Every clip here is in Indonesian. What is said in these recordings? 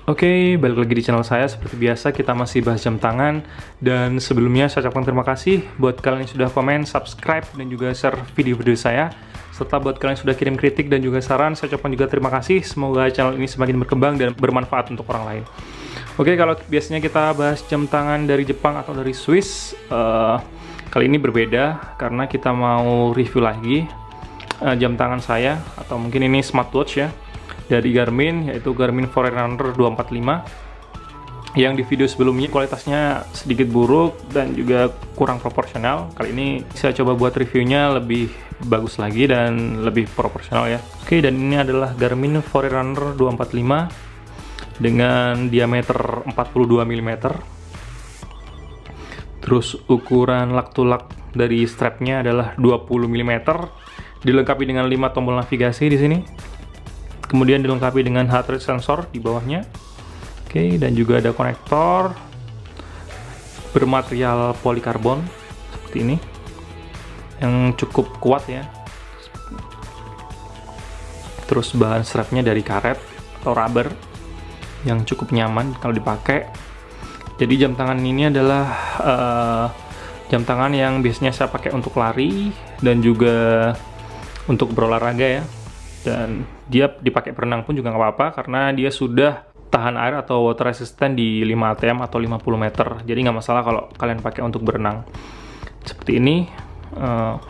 Oke, balik lagi di channel saya. Seperti biasa, kita masih bahas jam tangan. Dan sebelumnya saya ucapkan terima kasih buat kalian yang sudah komen, subscribe, dan juga share video-video saya. Serta buat kalian yang sudah kirim kritik dan juga saran, saya ucapkan juga terima kasih. Semoga channel ini semakin berkembang dan bermanfaat untuk orang lain. Oke, kalau biasanya kita bahas jam tangan dari Jepang atau dari Swiss, kali ini berbeda karena kita mau review lagi jam tangan saya, atau mungkin ini smartwatch ya, dari Garmin, yaitu Garmin Forerunner 245, yang di video sebelumnya kualitasnya sedikit buruk dan juga kurang proporsional. Kali ini saya coba buat reviewnya lebih bagus lagi dan lebih proporsional ya. Oke, dan ini adalah Garmin Forerunner 245 dengan diameter 42 mm. Terus ukuran lug to lug dari strapnya adalah 20 mm, dilengkapi dengan 5 tombol navigasi di sini. Kemudian dilengkapi dengan heart rate sensor di bawahnya. Oke, dan juga ada konektor bermaterial polikarbon seperti ini yang cukup kuat ya. Terus bahan strapnya dari karet atau rubber yang cukup nyaman kalau dipakai. Jadi jam tangan ini adalah jam tangan yang biasanya saya pakai untuk lari dan juga untuk berolahraga ya. Dan dia dipakai berenang pun juga nggak apa-apa karena dia sudah tahan air atau water resistant di 5 atm atau 50 meter. Jadi nggak masalah kalau kalian pakai untuk berenang. Seperti ini,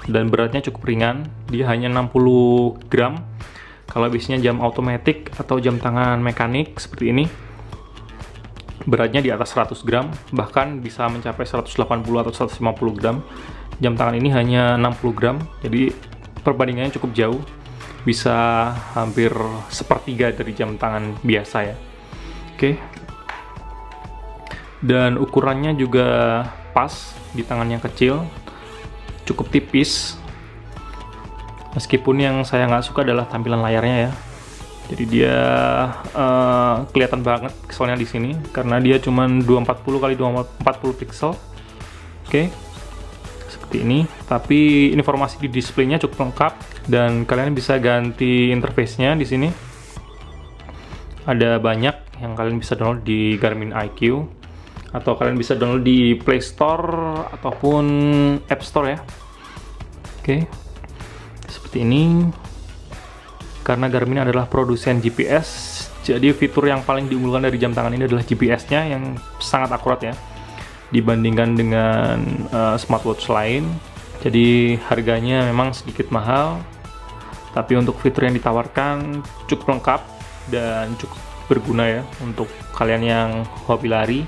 dan beratnya cukup ringan. Dia hanya 60 gram. Kalau biasanya jam automatic atau jam tangan mekanik seperti ini, beratnya di atas 100 gram, bahkan bisa mencapai 180 atau 150 gram. Jam tangan ini hanya 60 gram, jadi perbandingannya cukup jauh. Bisa hampir sepertiga dari jam tangan biasa ya. Oke. Dan ukurannya juga pas di tangan yang kecil, cukup tipis. Meskipun yang saya nggak suka adalah tampilan layarnya ya. Jadi dia kelihatan banget pixelnya di sini karena dia cuma 240 x 240 pixel. Oke. Seperti ini, tapi informasi di displaynya cukup lengkap dan kalian bisa ganti interface-nya di sini. Ada banyak yang kalian bisa download di Garmin IQ, atau kalian bisa download di Play Store ataupun App Store ya. Oke, seperti ini. Karena Garmin adalah produsen GPS, jadi fitur yang paling diunggulkan dari jam tangan ini adalah GPS-nya yang sangat akurat ya, dibandingkan dengan smartwatch lain. Jadi harganya memang sedikit mahal, tapi untuk fitur yang ditawarkan cukup lengkap dan cukup berguna ya untuk kalian yang hobi lari.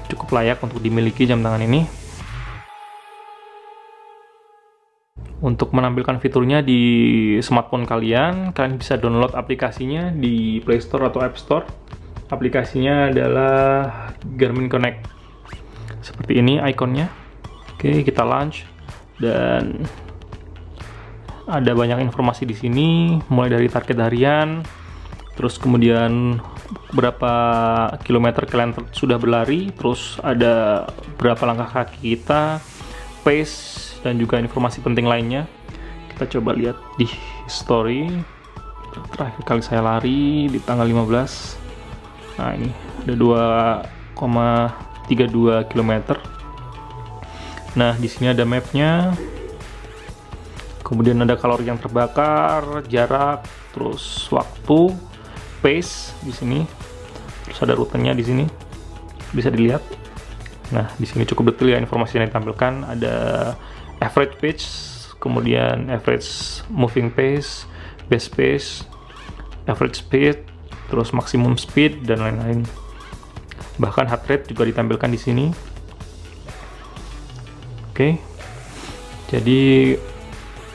Cukup layak untuk dimiliki jam tangan ini. Untuk menampilkan fiturnya di smartphone kalian bisa download aplikasinya di Play Store atau App Store. Aplikasinya adalah Garmin Connect. Seperti ini ikonnya. Oke, kita launch dan ada banyak informasi di sini, mulai dari target harian, terus kemudian berapa kilometer kalian sudah berlari, terus ada berapa langkah kaki kita, pace, dan juga informasi penting lainnya. Kita coba lihat di history. Terakhir kali saya lari di tanggal 15. Nah, ini ada 2,32 km. Nah, di sini ada mapnya. Kemudian ada kalori yang terbakar, jarak, terus waktu, pace di sini. Terus ada rutenya di sini. Bisa dilihat. Nah, di sini cukup detail ya informasi yang ditampilkan. Ada average pace, kemudian average moving pace, best pace, average speed, terus maksimum speed dan lain-lain. Bahkan heart rate juga ditampilkan di sini. Oke. Jadi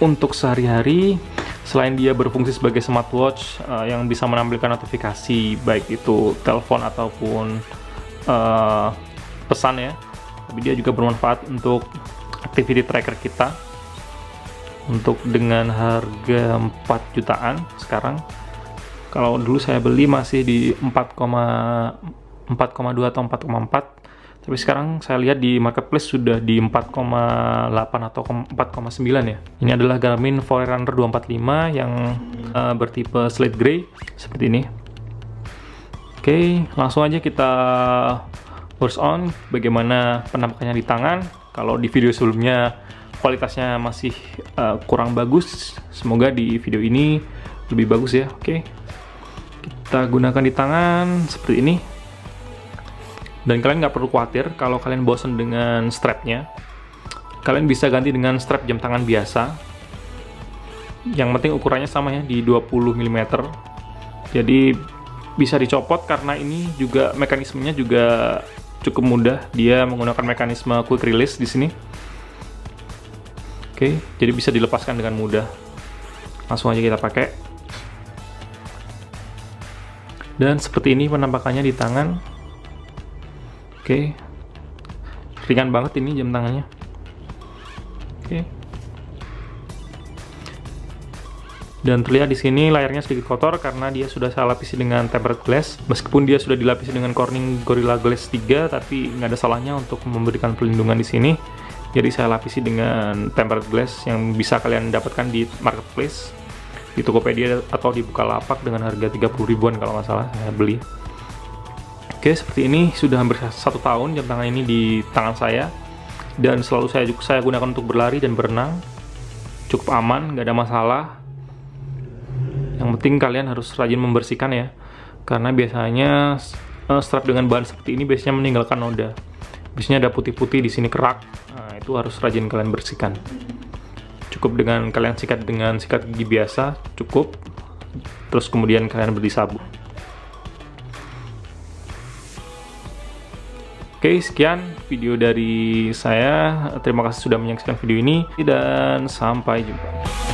untuk sehari-hari, selain dia berfungsi sebagai smartwatch yang bisa menampilkan notifikasi baik itu telepon ataupun pesan ya, tapi dia juga bermanfaat untuk activity tracker kita. Untuk dengan harga 4 jutaan sekarang. Kalau dulu saya beli masih di 4,2 atau 4,4, tapi sekarang saya lihat di marketplace sudah di 4,8 atau 4,9 ya. Ini adalah Garmin Forerunner 245 yang bertipe slate gray seperti ini. Oke, langsung aja kita works on bagaimana penampakannya di tangan. Kalau di video sebelumnya kualitasnya masih kurang bagus, semoga di video ini lebih bagus ya. Oke, kita gunakan di tangan seperti ini. Dan kalian nggak perlu khawatir kalau kalian bosan dengan strapnya. Kalian bisa ganti dengan strap jam tangan biasa. Yang penting ukurannya sama ya, di 20 mm. Jadi bisa dicopot karena ini juga mekanismenya juga cukup mudah. Dia menggunakan mekanisme quick release di sini. Oke, jadi bisa dilepaskan dengan mudah. Langsung aja kita pakai. Dan seperti ini penampakannya di tangan. Oke, ringan banget ini jam tangannya. Oke, dan terlihat di sini layarnya sedikit kotor karena dia sudah saya lapisi dengan tempered glass. Meskipun dia sudah dilapisi dengan Corning Gorilla Glass 3, tapi nggak ada salahnya untuk memberikan perlindungan di sini. Jadi saya lapisi dengan tempered glass yang bisa kalian dapatkan di marketplace, di Tokopedia atau di Bukalapak dengan harga 30 ribuan kalau nggak salah saya beli. Oke, seperti ini sudah hampir 1 tahun jam tangan ini di tangan saya, dan selalu saya gunakan untuk berlari dan berenang. Cukup aman, nggak ada masalah. Yang penting kalian harus rajin membersihkan ya, karena biasanya strap dengan bahan seperti ini biasanya meninggalkan noda. Biasanya ada putih-putih di sini, kerak. Nah, itu harus rajin kalian bersihkan. Cukup dengan kalian sikat dengan sikat gigi biasa, cukup. Terus kemudian kalian beri sabun. Oke, sekian video dari saya. Terima kasih sudah menyaksikan video ini dan sampai jumpa.